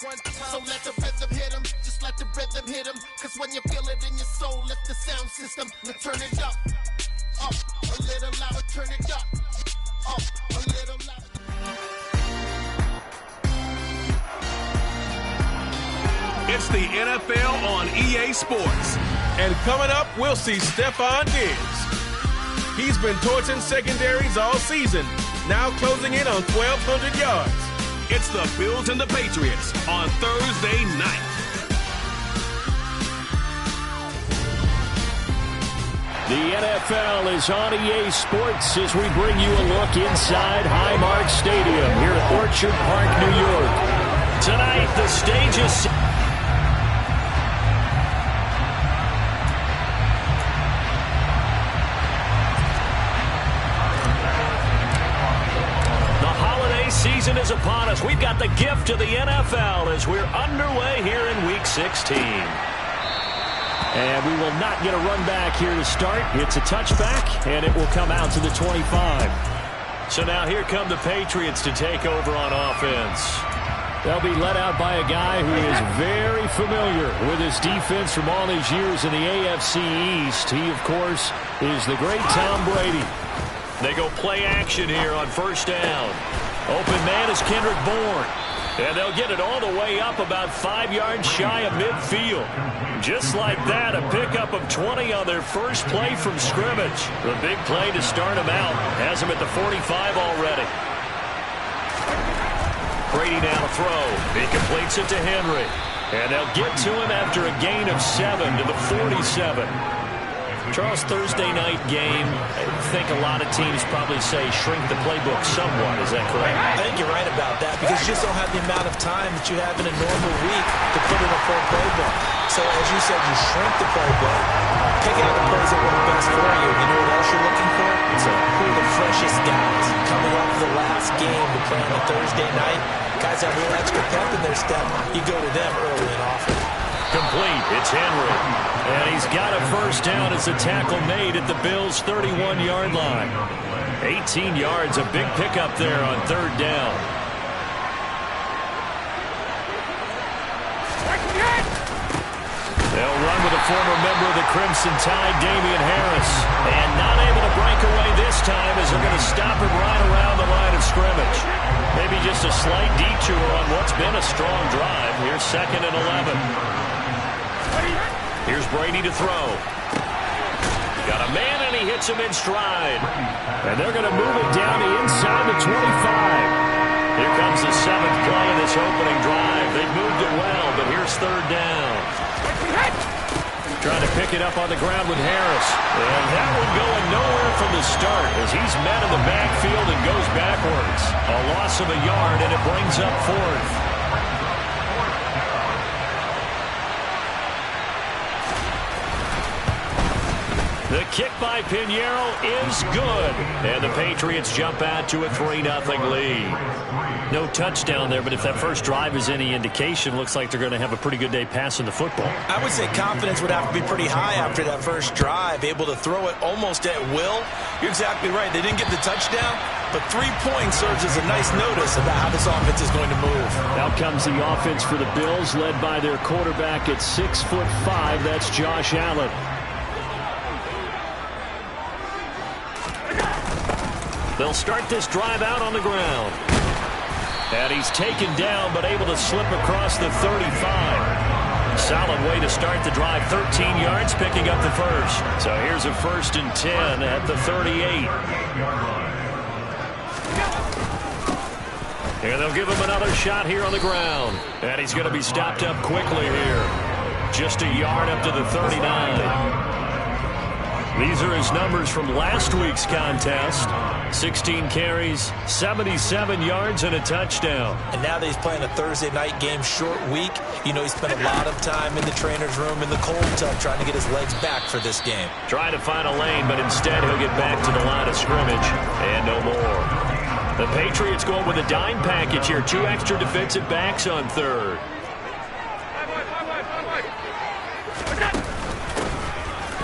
So let the rhythm hit him, just let the rhythm hit him. Cause when you feel it in your soul, lift the sound system. Now turn it up, a little louder, turn it up, a little louder. It's the NFL on EA Sports. And coming up, we'll see Stephon Diggs. He's been torching secondaries all season, now closing in on 1,200 yards. It's the Bills and the Patriots on Thursday night. The NFL is on EA Sports as we bring you a look inside Highmark Stadium here at Orchard Park, New York. Tonight, the stage is... season is upon us. We've got the gift of the NFL as we're underway here in Week 16. And we will not get a run back here to start. It's a touchback, and it will come out to the 25. So now here come the Patriots to take over on offense. They'll be led out by a guy who is very familiar with his defense from all his years in the AFC East. He, of course, is the great Tom Brady. They go play action here on first down. Open man is Kendrick Bourne. And they'll get it all the way up about 5 yards shy of midfield. Just like that, a pickup of 20 on their first play from scrimmage. The big play to start them out. Has them at the 45 already. Brady now to throw. He completes it to Henry. And they'll get to him after a gain of 7 to the 47. Charles, Thursday night game, I think a lot of teams probably say shrink the playbook somewhat. Is that correct? I think you're right about that because you just don't have the amount of time that you have in a normal week to put in a full playbook. So as you said, you shrink the playbook, pick out the plays that work best for you. You know what else you're looking for? It's who are the freshest guys coming off the last game to play on a Thursday night. Guys have a little extra pep in their step. You go to them early and often. Complete. It's Henry. And he's got a first down as the tackle made at the Bills' 31-yard line. 18 yards, a big pickup there on third down. They'll run with a former member of the Crimson Tide, Damian Harris. And not able to break away this time as they're going to stop him right around the line of scrimmage. Maybe just a slight detour on what's been a strong drive. Here's 2nd and 11. Here's Brady to throw. Got a man, and he hits him in stride. And they're going to move it down to inside the 25. Here comes the 7th play of this opening drive. They've moved it well, but here's third down. Trying to pick it up on the ground with Harris. And that one going nowhere from the start as he's met in the backfield and goes backwards. A loss of a yard, and it brings up 4th. The kick by Pinheiro is good. And the Patriots jump out to a 3-0 lead. No touchdown there, but if that first drive is any indication, looks like they're going to have a pretty good day passing the football. I would say confidence would have to be pretty high after that first drive, able to throw it almost at will. You're exactly right. They didn't get the touchdown, but 3 points serves as a nice notice about how this offense is going to move. Out comes the offense for the Bills, led by their quarterback at 6'5". That's Josh Allen. They'll start this drive out on the ground. And he's taken down, but able to slip across the 35. Solid way to start the drive. 13 yards, picking up the first. So here's a 1st and 10 at the 38. And they'll give him another shot here on the ground. And he's going to be stopped up quickly here. Just a yard up to the 39. These are his numbers from last week's contest. 16 carries, 77 yards, and a touchdown. And now that he's playing a Thursday night game, short week, you know he spent a lot of time in the trainer's room in the cold tub trying to get his legs back for this game. Trying to find a lane, but instead he'll get back to the line of scrimmage and no more. The Patriots going with a dime package here. 2 extra defensive backs on third.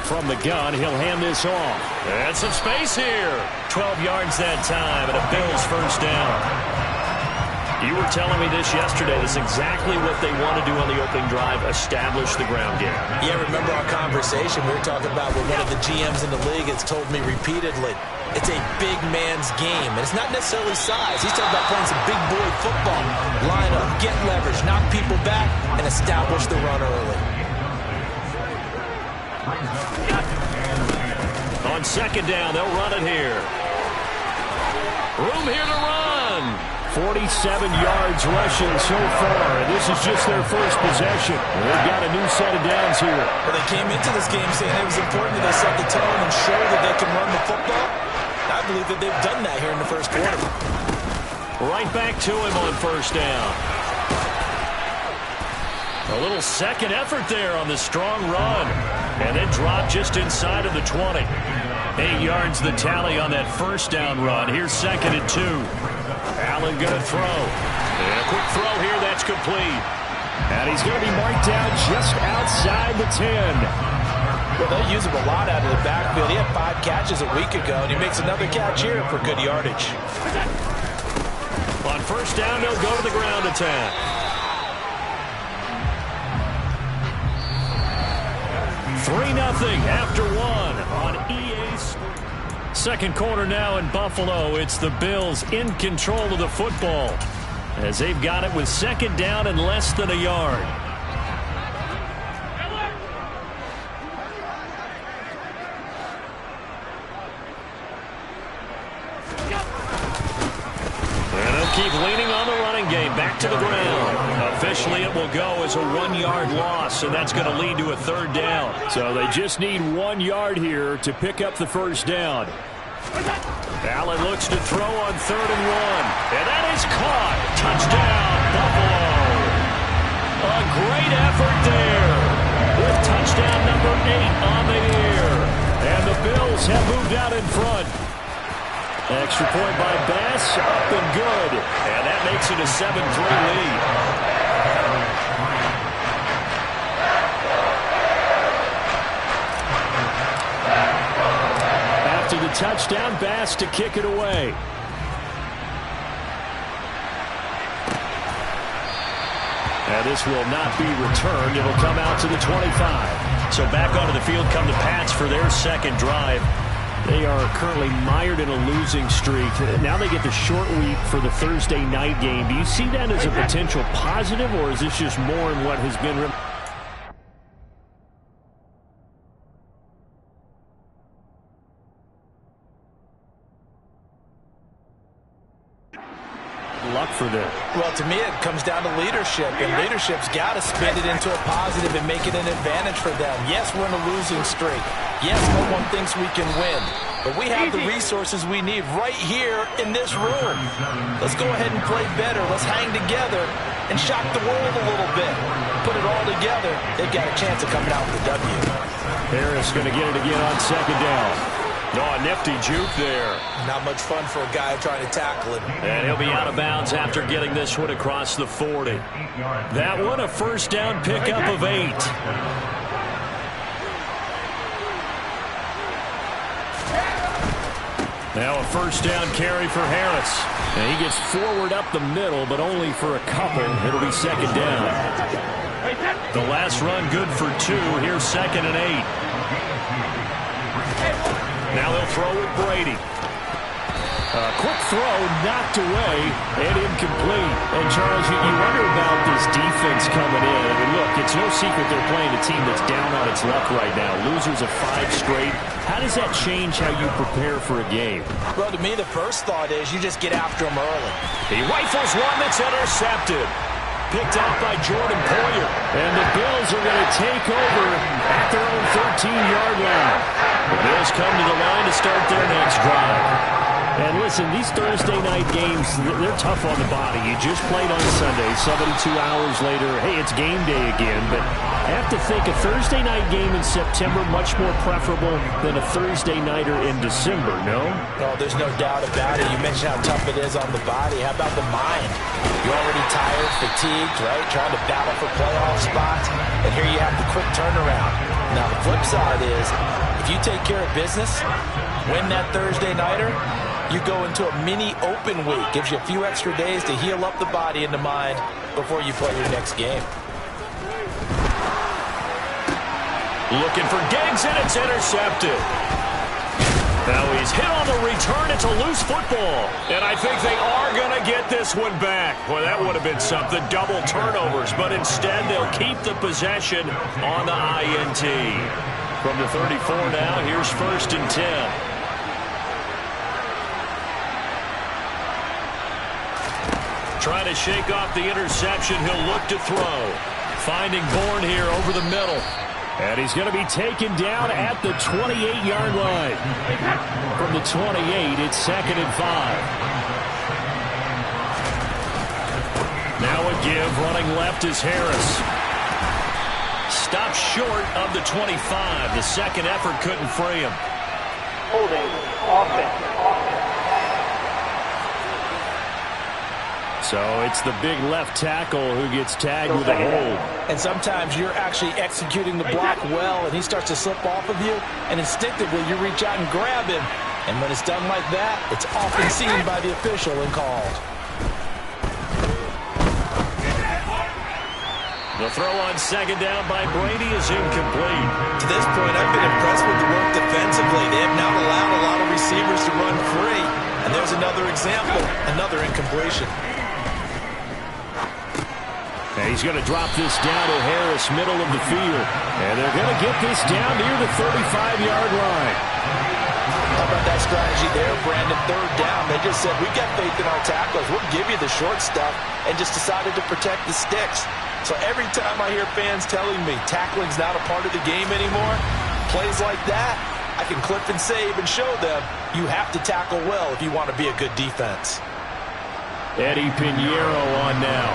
From the gun, he'll hand this off. And some space here. 12 yards that time, and a Bills first down. You were telling me this yesterday. That's exactly what they want to do on the opening drive, establish the ground game. Yeah, remember our conversation? We were talking about what one of the GMs in the league has told me repeatedly. It's a big man's game, and it's not necessarily size. He's talking about playing some big boy football. Line up, get leverage, knock people back, and establish the run early. On second down, they'll run it here. Room here to run. 47 yards rushing so far, and this is just their first possession. They've got a new set of downs here. Well, they came into this game saying it was important that they set the tone and show that they can run the football. I believe that they've done that here in the first quarter. Right back to him on first down. A little second effort there on the strong run, and then drop just inside of the 20. 8 yards the tally on that first down run. Here's 2nd and 2. Allen going to throw. And a quick throw here, that's complete. And he's going to be marked down just outside the 10. Well, they'll use him a lot out of the backfield. He had 5 catches a week ago, and he makes another catch here for good yardage. On first down, they'll go to the ground attack. Three-0 after one on EA Sports. Second quarter now in Buffalo. It's the Bills in control of the football as they've got it with second down and less than a yard. And they'll keep leaning on the running game. Back to the ground. Officially, it will go as a 1-yard loss, and that's going to lead to a third down. So they just need 1 yard here to pick up the first down. Allen looks to throw on 3rd and 1. And that is caught. Touchdown, Buffalo. A great effort there with touchdown number 8 on the year. And the Bills have moved out in front. Extra point by Bass, up and good. And that makes it a 7-3 lead. After the touchdown, Bass to kick it away. And this will not be returned. It'll come out to the 25. So back onto the field come the Pats for their second drive. They are currently mired in a losing streak. Now they get the short week for the Thursday night game. Do you see that as a potential positive, or is this just more in what has been... luck for them? Well, to me, it comes down to leadership, and leadership's got to spin it into a positive and make it an advantage for them. Yes, we're in a losing streak. Yes, no one thinks we can win, but we have the resources we need right here in this room. Let's go ahead and play better. Let's hang together and shock the world a little bit. Put it all together. They've got a chance of coming out with a W. Harris going to get it again on second down. Oh, a nifty juke there. Not much fun for a guy trying to tackle it. And he'll be out of bounds after getting this one across the 40. That one a first down pickup of 8. Now a first down carry for Harris. And he gets forward up the middle, but only for a couple. It'll be second down. The last run good for 2. Here's 2nd and 8. Now they'll throw with Brady. A quick throw knocked away and incomplete. And Charles, you wonder about this defense coming in. I mean, look, it's no secret they're playing a team that's down on its luck right now. Losers of 5 straight. How does that change how you prepare for a game? Well, to me, the first thought is you just get after them early. He rifles one that's intercepted. Picked out by Jordan Poyer. And the Bills are going to take over at their own 13-yard line. The Bills come to the line to start their next drive. And listen, these Thursday night games, they're tough on the body. You just played on Sunday, 72 hours later, hey, it's game day again. But I have to think a Thursday night game in September much more preferable than a Thursday nighter in December, no? No, there's no doubt about it. You mentioned how tough it is on the body. How about the mind? You're already tired, fatigued, right? Trying to battle for playoff spots. And here you have the quick turnaround. Now, the flip side is, if you take care of business, win that Thursday nighter, You go into a mini open week. Gives you a few extra days to heal up the body and the mind before you play your next game. Looking for Diggs, and it's intercepted. Now he's hit on the return. It's a loose football. And I think they are going to get this one back. Boy, that would have been something. Double turnovers. But instead, they'll keep the possession on the INT. From the 34 now, here's 1st and 10. Trying to shake off the interception. He'll look to throw. Finding Bourne here over the middle. And he's going to be taken down at the 28-yard line. From the 28, it's 2nd and 5. Now a give. Running left is Harris. Stopped short of the 25. The second effort couldn't free him. Holding offense. So it's the big left tackle who gets tagged with a hold. And sometimes you're actually executing the block well, and he starts to slip off of you, and instinctively you reach out and grab him. And when it's done like that, it's often seen by the official and called. The throw on 2nd down by Brady is incomplete. To this point, I've been impressed with the work defensively. They have not allowed a lot of receivers to run free. And there's another example, another incompletion. And he's going to drop this down to Harris, middle of the field. And they're going to get this down near the 35-yard line. How about that strategy there, Brandon? 3rd down. They just said, we've got faith in our tacklers. We'll give you the short stuff, and just decided to protect the sticks. So every time I hear fans telling me tackling's not a part of the game anymore, plays like that, I can clip and save and show them you have to tackle well if you want to be a good defense. Eddie Pinheiro on now.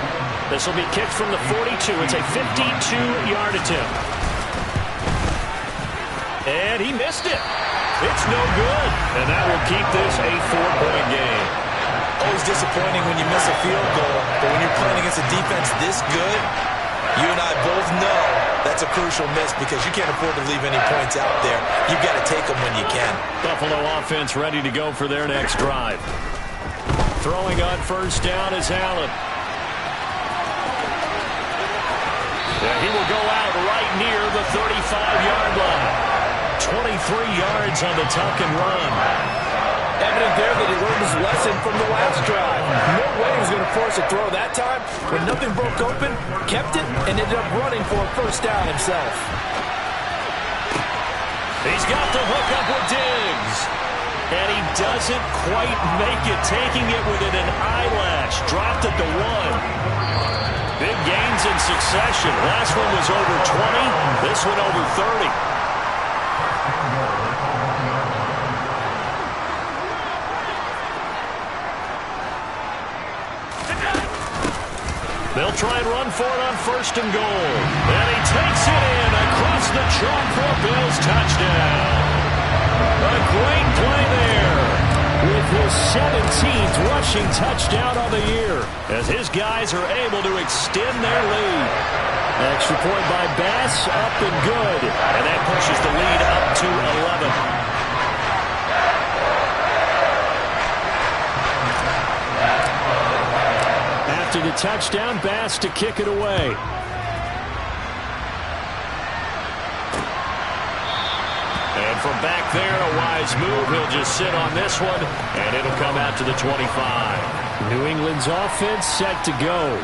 This will be kicked from the 42. It's a 52-yard attempt. And he missed it. It's no good. And that will keep this a 4-point game. Always disappointing when you miss a field goal, but when you're playing against a defense this good, you and I both know that's a crucial miss because you can't afford to leave any points out there. You've got to take them when you can. Buffalo offense ready to go for their next drive. Throwing on 1st down is Allen. Yeah, he will go out right near the 35-yard line. 23 yards on the tuck and run. Evident there that he learned his lesson from the last drive. No way he was going to force a throw that time. When nothing broke open, kept it, and ended up running for a 1st down himself. He's got the hook up with Diggs. And he doesn't quite make it, taking it within an eyelash. Dropped at the 1. Big gains in succession. Last one was over 20. This one over 30. They'll try and run for it on 1st and goal. And he takes it in across the chalk for a Bills touchdown. A great play there with his 17th rushing touchdown on the year as his guys are able to extend their lead. Extra point by Bass, up and good. And that pushes the lead up to 11. After the touchdown, Bass to kick it away. And from back there, a wise move. He'll just sit on this one, and it'll come out to the 25. New England's offense set to go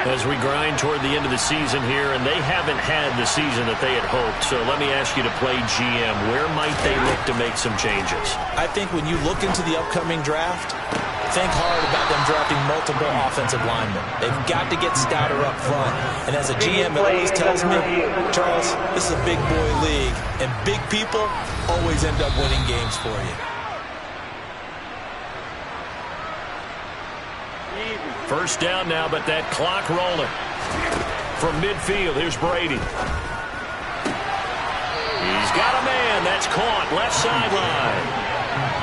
as we grind toward the end of the season here, and they haven't had the season that they had hoped. So let me ask you to play GM. Where might they look to make some changes? I think when you look into the upcoming draft, think hard about them drafting multiple offensive linemen. They've got to get stouter up front. And as a GM, it always tells me, Charles, this is a big boy league, and big people always end up winning games for you. 1st down now, but that clock rolling. From midfield, here's Brady. He's got a man. That's caught. Left sideline.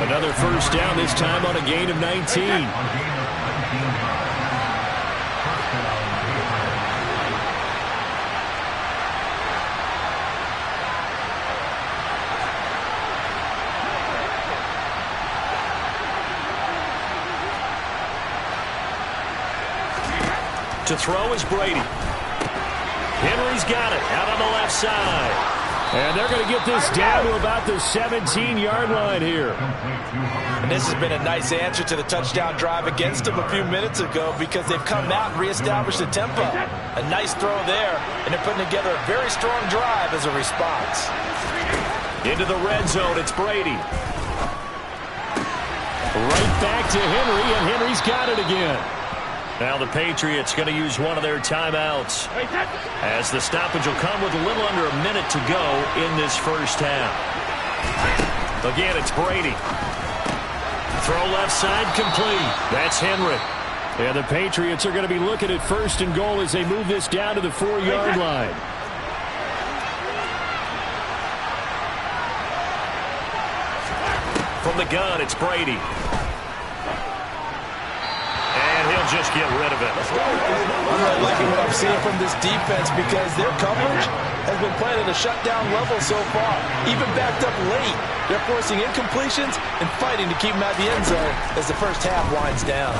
Another 1st down, this time on a gain of 19. To throw is Brady. Henry's got it out on the left side. And they're going to get this down to about the 17-yard line here. And this has been a nice answer to the touchdown drive against them a few minutes ago because they've come out and reestablished the tempo. A nice throw there, and they're putting together a very strong drive as a response. Into the red zone, it's Brady. Right back to Henry, and Henry's got it again. Now the Patriots going to use one of their timeouts as the stoppage will come with a little under a minute to go in this first half. Again, it's Brady. Throw left side complete. That's Henry. And the Patriots are going to be looking at first and goal as they move this down to the 4-yard line. From the gun, it's Brady. He'll just get rid of it. I'm really liking what I'm seeing from this defense because their coverage has been playing at a shutdown level so far. Even backed up late, they're forcing incompletions and fighting to keep them out of the end zone as the first half winds down.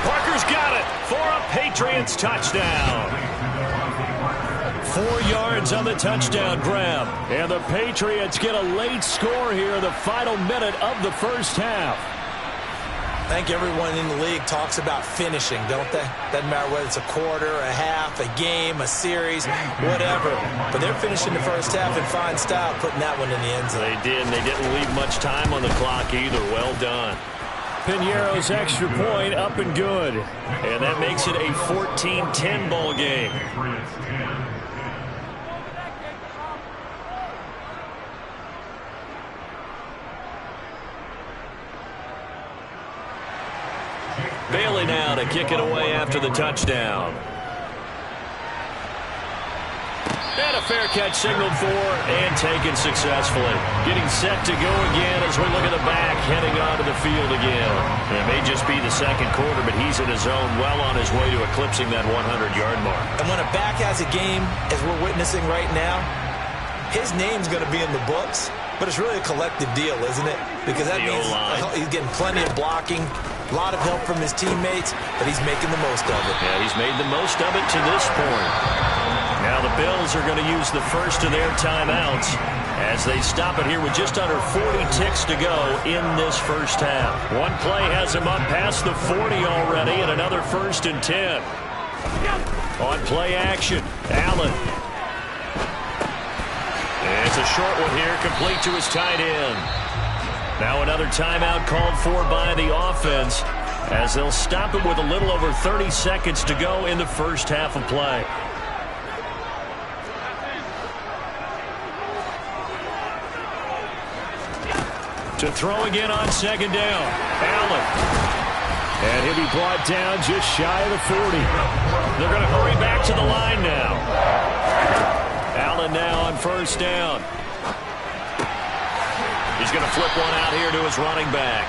Parker's got it for a Patriots touchdown. 4 yards on the touchdown grab. And the Patriots get a late score here in the final minute of the first half. I think everyone in the league talks about finishing, don't they? Doesn't matter whether it's a quarter, a half, a game, a series, whatever. But they're finishing the first half in fine style, putting that one in the end zone. They did, and they didn't leave much time on the clock either. Well done. Piñeiro's extra point up and good. And that makes it a 14-10 ball game. Bailey now to kick it away after the touchdown. And a fair catch signaled for and taken successfully. Getting set to go again as we look at the back heading onto the field again. It may just be the second quarter, but he's in his zone well on his way to eclipsing that 100-yard mark. And when a back has a game, as we're witnessing right now, his name's going to be in the books, but it's really a collective deal, isn't it? Because that means he's getting plenty of blocking, a lot of help from his teammates, but he's making the most of it. Yeah, he's made the most of it to this point. Now the Bills are going to use the first of their timeouts as they stop it here with just under 40 ticks to go in this first half. One play has him up past the 40 already, and another 1st and 10. On play action, Allen. It's a short one here, complete to his tight end. Now another timeout called for by the offense as they'll stop it with a little over 30 seconds to go in the first half of play. To throw again on second down, Allen. And he'll be brought down just shy of the 40. They're going to hurry back to the line now. Allen now on first down. He's going to flip one out here to his running back.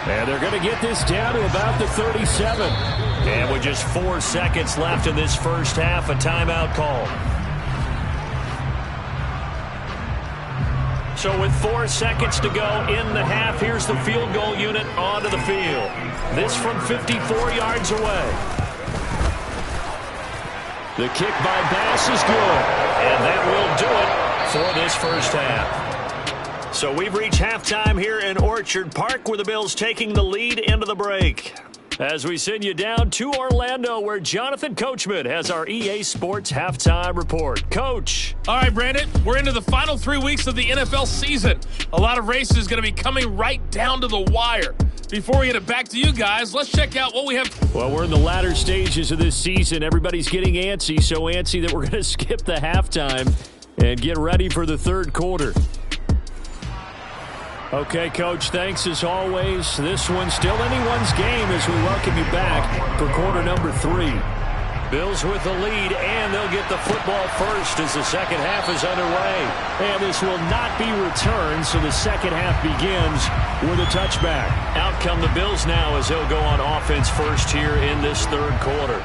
And they're going to get this down to about the 37. And with just 4 seconds left in this first half, a timeout call. So with 4 seconds to go in the half, here's the field goal unit onto the field. This from 54 yards away. The kick by Bass is good. And that will do it for this first half. So we've reached halftime here in Orchard Park with the Bills taking the lead into the break. As we send you down to Orlando where Jonathan Coachman has our EA Sports halftime report. Coach. All right, Brandon, we're into the final 3 weeks of the NFL season. A lot of races going to be coming right down to the wire. Before we get it back to you guys, let's check out what we have. Well, we're in the latter stages of this season. Everybody's getting antsy, so antsy that we're going to skip the halftime and get ready for the third quarter. Okay, Coach, thanks as always. This one's still anyone's game as we welcome you back for quarter number 3. Bills with the lead, and they'll get the football first as the second half is underway. And this will not be returned, so the second half begins with a touchback. Out come the Bills now as they'll go on offense first here in this third quarter.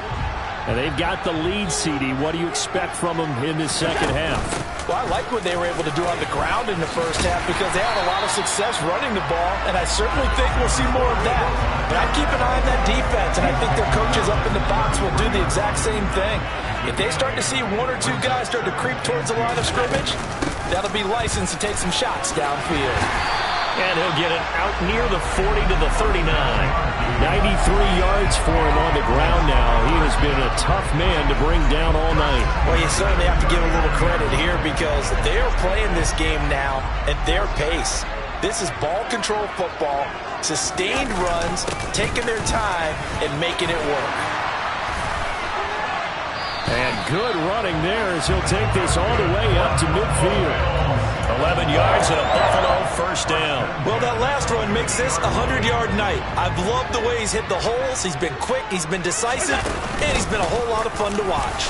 And they've got the lead, CD. What do you expect from them in this second half? Well, I like what they were able to do on the ground in the first half because they had a lot of success running the ball, and I certainly think we'll see more of that. But I'd keep an eye on that defense, and I think their coaches up in the box will do the exact same thing. If they start to see one or two guys start to creep towards the line of scrimmage, that'll be license to take some shots downfield. And he'll get it out near the 40 to the 39. 93 yards for him on the ground now. He has been a tough man to bring down all night. Well, you certainly have to give a little credit here because they are playing this game now at their pace. This is ball control football, sustained runs, taking their time, and making it work. And good running there as he'll take this all the way up to midfield. 11 yards and a Buffalo first down. Well, that last run makes this a 100-yard night. I've loved the way he's hit the holes. He's been quick, he's been decisive, and he's been a whole lot of fun to watch.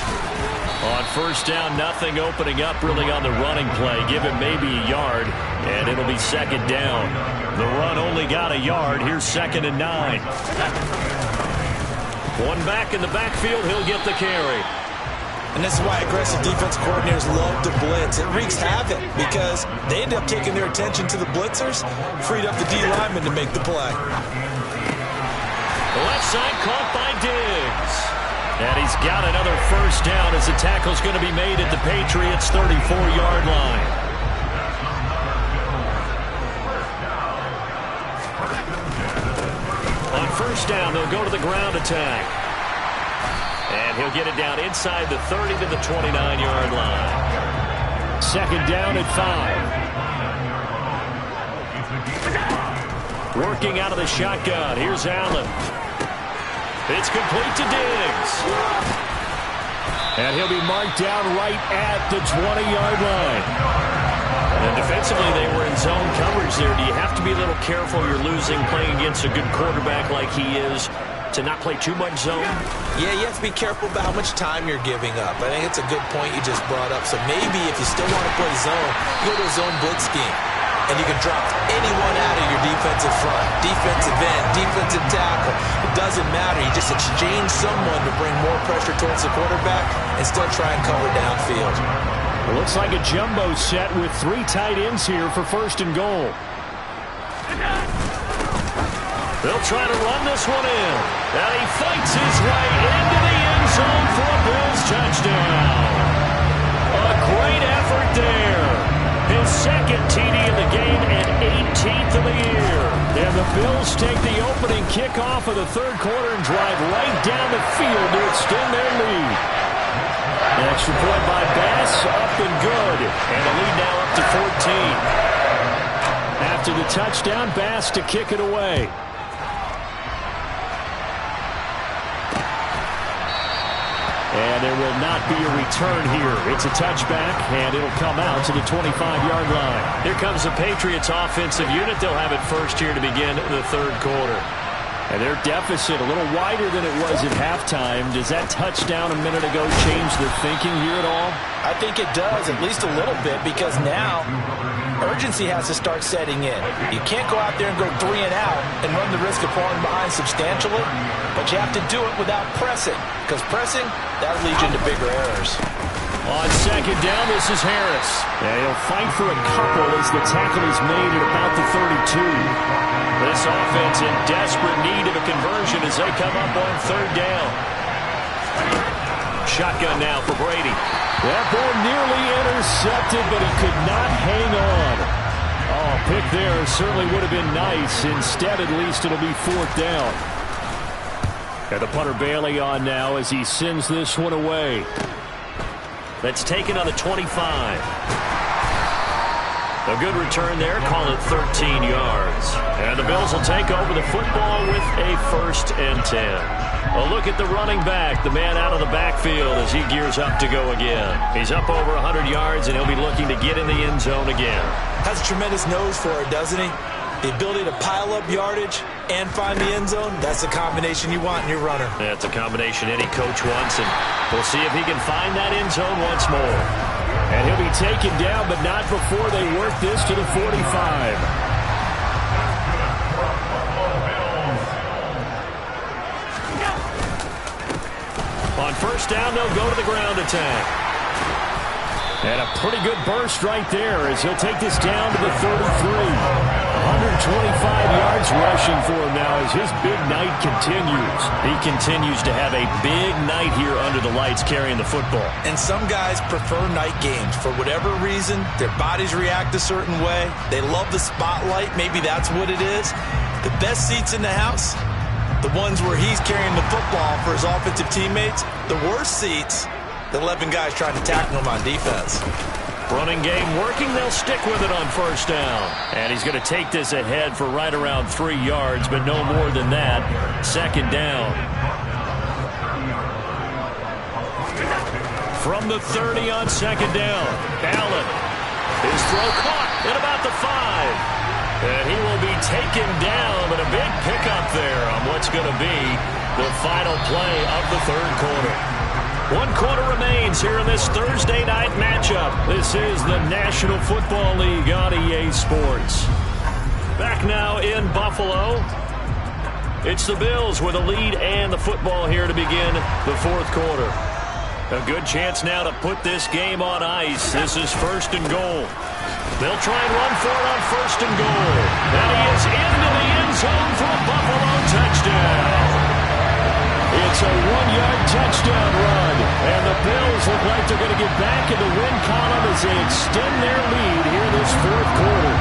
On first down, nothing opening up really on the running play. Give him maybe a yard, and it'll be second down. The run only got a yard. Here's 2nd and 9. One back in the backfield. He'll get the carry. And this is why aggressive defense coordinators love to blitz. It wreaks havoc because they end up taking their attention to the blitzers, freed up the D lineman to make the play. The left side caught by Diggs. And he's got another first down as the tackle's going to be made at the Patriots' 34-yard line. On first down, they'll go to the ground attack. And he'll get it down inside the 30 to the 29-yard line. Second down at 5. Working out of the shotgun. Here's Allen. It's complete to Diggs. And he'll be marked down right at the 20-yard line. And defensively, they were in zone coverage there. Do you have to be a little careful you're losing playing against a good quarterback like he is to not play too much zone? Yeah, you have to be careful about how much time you're giving up. I think it's a good point you just brought up. So maybe if you still want to play zone, go to a zone blitz scheme. And you can drop anyone out of your defensive front, defensive end, defensive tackle. It doesn't matter. You just exchange someone to bring more pressure towards the quarterback and still try and cover downfield. It looks like a jumbo set with 3 tight ends here for 1st and goal. They'll try to run this one in. And he fights his way into the end zone for a Bills touchdown. A great effort there. His 2nd TD of the game and 18th of the year. And the Bills take the opening kickoff of the 3rd quarter and drive right down the field to extend their lead. An extra point by Bass, up and good. And the lead now up to 14. After the touchdown, Bass to kick it away. And there will not be a return here. It's a touchback, and it'll come out to the 25-yard line. Here comes the Patriots offensive unit. They'll have it first here to begin the 3rd quarter. And their deficit a little wider than it was at halftime. Does that touchdown a minute ago change the thinking here at all? I think it does, at least a little bit, because now urgency has to start setting in. You can't go out there and go 3 and out and run the risk of falling behind substantially, but you have to do it without pressing, because pressing, that'll lead you into bigger errors. On 2nd down, this is Harris. And he'll fight for a couple as the tackle is made at about the 32. This offense in desperate need of a conversion as they come up on 3rd down. Shotgun now for Brady. That ball nearly intercepted, but he could not hang on. Oh, pick there certainly would have been nice. Instead, at least it'll be 4th down. And the punter Bailey on now as he sends this one away. That's taken on the 25. A good return there, call it 13 yards. And the Bills will take over the football with a 1st and 10. A look at the running back, the man out of the backfield as he gears up to go again. He's up over 100 yards, and he'll be looking to get in the end zone again. Has a tremendous nose for it, doesn't he? The ability to pile up yardage and find the end zone, that's the combination you want in your runner. That's a combination any coach wants, and we'll see if he can find that end zone once more. And he'll be taken down, but not before they work this to the 45. On first down, they'll go to the ground attack. And a pretty good burst right there as he'll take this down to the 33. 125 yards rushing for him now as his big night continues. He continues to have a big night here under the lights carrying the football. And some guys prefer night games. For whatever reason, their bodies react a certain way. They love the spotlight. Maybe that's what it is. The best seats in the house, the ones where he's carrying the football for his offensive teammates. The worst seats, the 11 guys trying to tackle him on defense. Running game working. They'll stick with it on first down. And he's going to take this ahead for right around 3 yards, but no more than that. Second down. From the 30 on second down. Allen. His throw caught at about the 5. And he will be taken down, but a big pickup there on what's going to be the final play of the third quarter. 1 quarter remains here in this Thursday night matchup. This is the National Football League on EA Sports. Back now in Buffalo. It's the Bills with a lead and the football here to begin the fourth quarter. A good chance now to put this game on ice. This is first and goal. They'll try and run for it on first and goal. And he is into the end zone for a Buffalo touchdown. It's a 1-yard touchdown run. And the Bills look like they're going to get back in the win column as they extend their lead here this fourth quarter.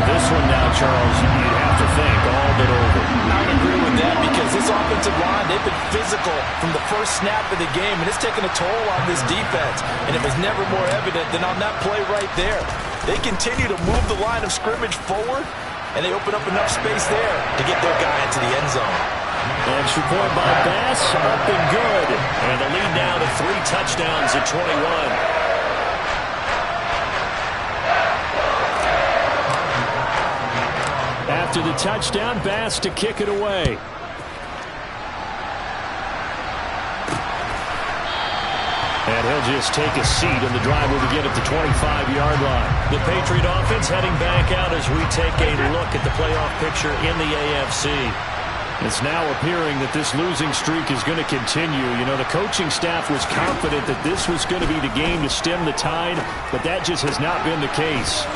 This one now, Charles, you'd have to think all but over. I would agree with that because this offensive line, they've been physical from the first snap of the game, and it's taken a toll on this defense. And if it's never more evident than on that play right there, they continue to move the line of scrimmage forward, and they open up enough space there to get their guy into the end zone. Extra point by Bass, up and good. And the lead now to 3 touchdowns at 21. After the touchdown, Bass to kick it away. And he'll just take a seat, and the drive will begin at the 25-yard line. The Patriot offense heading back out as we take a look at the playoff picture in the AFC. It's now appearing that this losing streak is going to continue. You know, the coaching staff was confident that this was going to be the game to stem the tide, but that just has not been the case.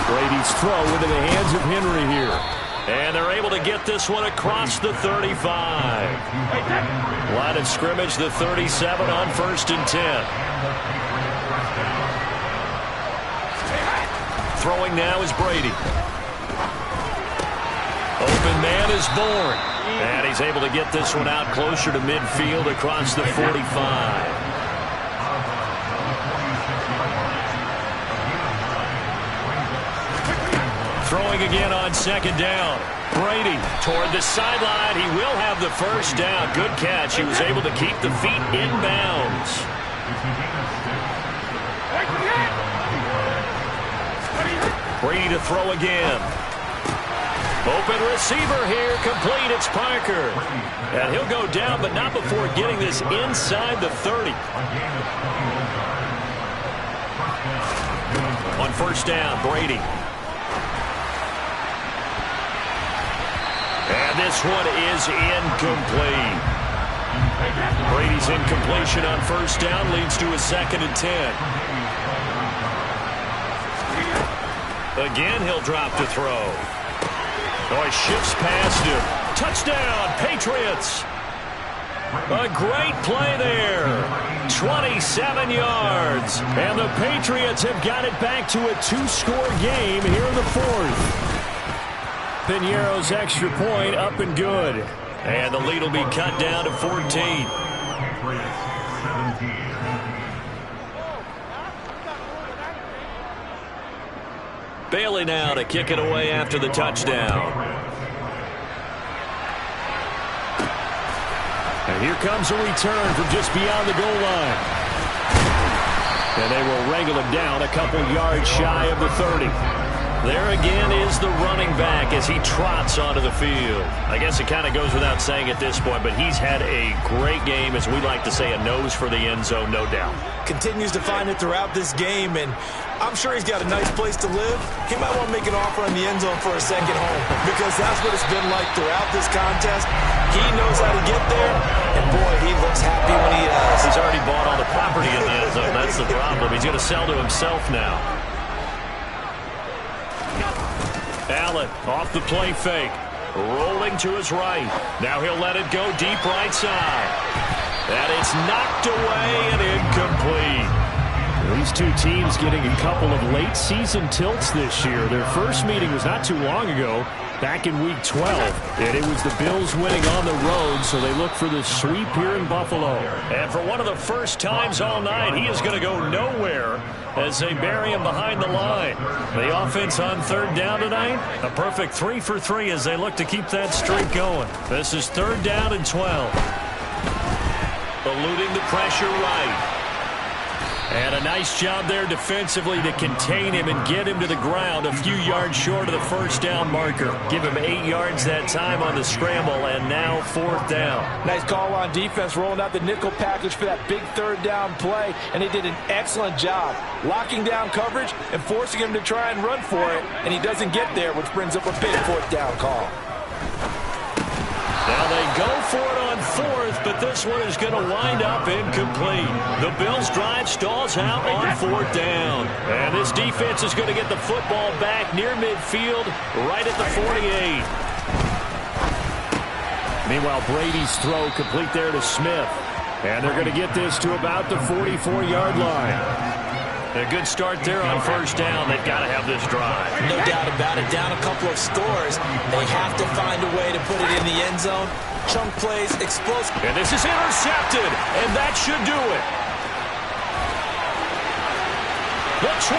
Brady's throw into the hands of Henry here. And they're able to get this one across the 35. Line of scrimmage, the 37 on first and 10. Throwing now is Brady. Open man is Bourne. And he's able to get this one out closer to midfield across the 45. Throwing again on second down. Brady toward the sideline. He will have the first down. Good catch. He was able to keep the feet in bounds. Brady to throw again. Open receiver here, complete, it's Parker. And he'll go down, but not before getting this inside the 30. On first down, Brady. And this one is incomplete. Brady's incompletion on first down leads to a 2nd and 10. Again, he'll drop to throw. Oh, he shifts past him. Touchdown, Patriots. A great play there. 27 yards. And the Patriots have got it back to a 2-score game here in the fourth. Piñeiro's extra point up and good. And the lead will be cut down to 14. Bailey now to kick it away after the touchdown. And here comes a return from just beyond the goal line. And they will wrangle him down a couple yards shy of the 30. There again is the running back as he trots onto the field. I guess it kind of goes without saying at this point, but he's had a great game, as we like to say, a nose for the end zone, no doubt. Continues to find it throughout this game, and I'm sure he's got a nice place to live. He might want to make an offer on the end zone for a second home, because that's what it's been like throughout this contest. He knows how to get there, and boy, he looks happy when he does. He's already bought all the property in the end zone, that's That's the problem. He's going to sell to himself now. Allen off the play fake. Rolling to his right. Now he'll let it go deep right side. And it's knocked away and incomplete. These two teams getting a couple of late season tilts this year. Their first meeting was not too long ago, back in week 12. And it was the Bills winning on the road, so they look for the sweep here in Buffalo. And for one of the first times all night, he is going to go nowhere as they bury him behind the line. The offense on third down tonight, a perfect 3 for 3 as they look to keep that streak going. This is third down and 12. Eluding the pressure right. And a nice job there defensively to contain him and get him to the ground a few yards short of the first down marker. Give him 8 yards that time on the scramble, and now fourth down. Nice call on defense, rolling out the nickel package for that big third down play, and they did an excellent job locking down coverage and forcing him to try and run for it, and he doesn't get there, which brings up a big fourth down call. Now they go for it on fourth, but this one is going to wind up incomplete. The Bills' drive stalls out on fourth down. And this defense is going to get the football back near midfield, right at the 48. Meanwhile, Brady's throw complete there to Smith. And they're going to get this to about the 44-yard line. A good start there on first down. They've got to have this drive. No doubt about it. Down a couple of scores. They have to find a way to put it in the end zone. Chunk plays, explosive. And this is intercepted, and that should do it. The 20.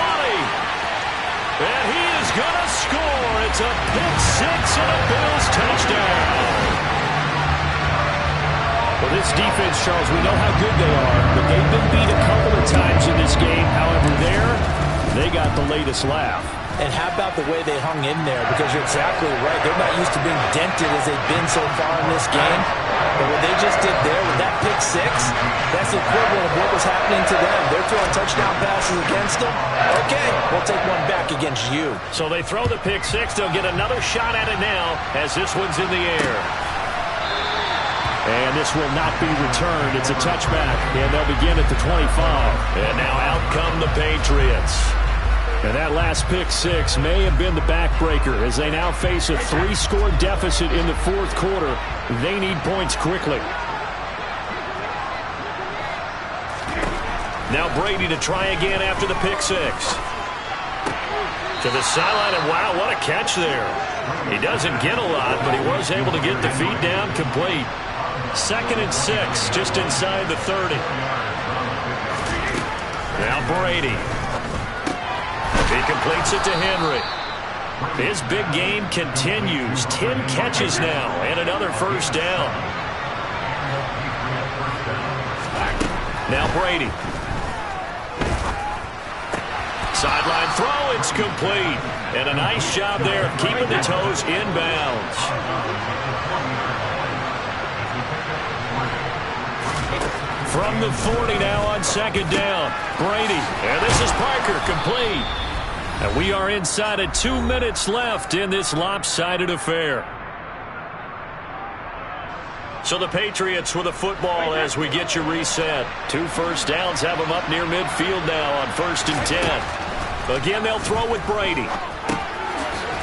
And he is going to score. It's a pick six and a Bills touchdown. Well, this defense, Charles, we know how good they are, but they've been beat a couple of times in this game. However, they got the latest laugh. And how about the way they hung in there? Because you're exactly right. They're not used to being dented as they've been so far in this game. But what they just did there with that pick six, that's the equivalent of what was happening to them. They're throwing touchdown passes against them. Okay, we'll take one back against you. So they throw the pick six. They'll get another shot at it now as this one's in the air. And this will not be returned. It's a touchback, and they'll begin at the 25. And now out come the Patriots. And that last pick six may have been the backbreaker as they now face a 3-score deficit in the fourth quarter. They need points quickly. Now Brady to try again after the pick six. To the sideline, and wow, what a catch there. He doesn't get a lot, but he was able to get the feet down complete. 2nd and 6, just inside the 30. Now Brady. He completes it to Henry. His big game continues. 10 catches now and another first down. Now Brady. Sideline throw, it's complete. And a nice job there of keeping the toes inbounds. From the 40 now on 2nd down. Brady. And this is Parker, complete. And we are inside of 2 minutes left in this lopsided affair. So the Patriots with a football as we get you reset. 2 first downs have them up near midfield now on 1st and 10. Again, they'll throw with Brady.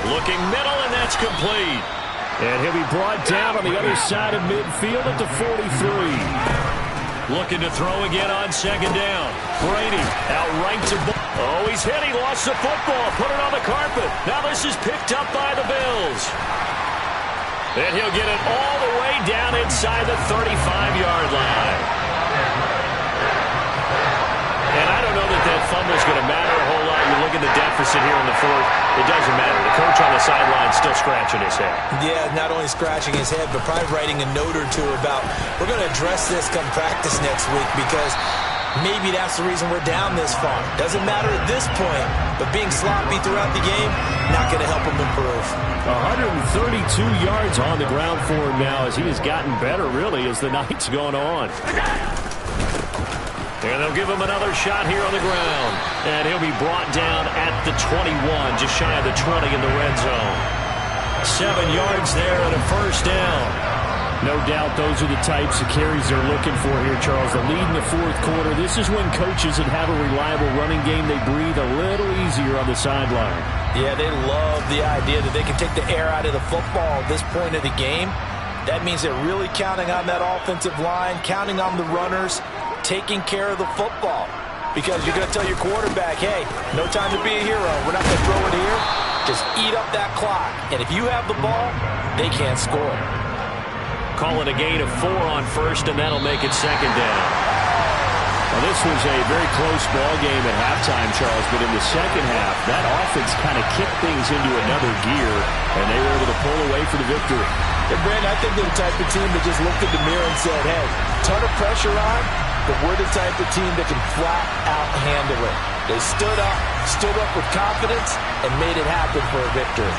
Looking middle, and that's complete. And he'll be brought down on the other side of midfield at the 43. Looking to throw again on 2nd down. Brady out right to... Oh, he's hit. He lost the football. Put it on the carpet. Now this is picked up by the Bills. And he'll get it all the way down inside the 35-yard line. And I don't know that fumble's going to matter a whole lot. You look at the deficit here in the fourth. It doesn't matter. The coach on the sideline still scratching his head. Yeah, not only scratching his head, but probably writing a note or two about, we're going to address this come practice next week because maybe that's the reason we're down this far. Doesn't matter at this point, but being sloppy throughout the game, not going to help him improve. 132 yards on the ground for him now as he has gotten better, really, as the night's gone on. And they'll give him another shot here on the ground. And he'll be brought down at the 21, just shy of the 20 in the red zone. 7 yards there and a first down. No doubt those are the types of carries they're looking for here, Charles. The lead in the fourth quarter. This is when coaches that have a reliable running game, they breathe a little easier on the sideline. Yeah, they love the idea that they can take the air out of the football at this point of the game. That means they're really counting on that offensive line, counting on the runners, taking care of the football. Because you're going to tell your quarterback, hey, no time to be a hero. We're not going to throw it here. Just eat up that clock. And if you have the ball, they can't score. Call it a gain of 4 on first, and that'll make it second down. Well, this was a very close ball game at halftime, Charles, but in the second half, that offense kind of kicked things into another gear, and they were able to pull away for the victory. And, Brandon, I think they're the type of team that just looked in the mirror and said, hey, ton of pressure on, but we're the type of team that can flat out handle it. They stood up with confidence, and made it happen for a victory.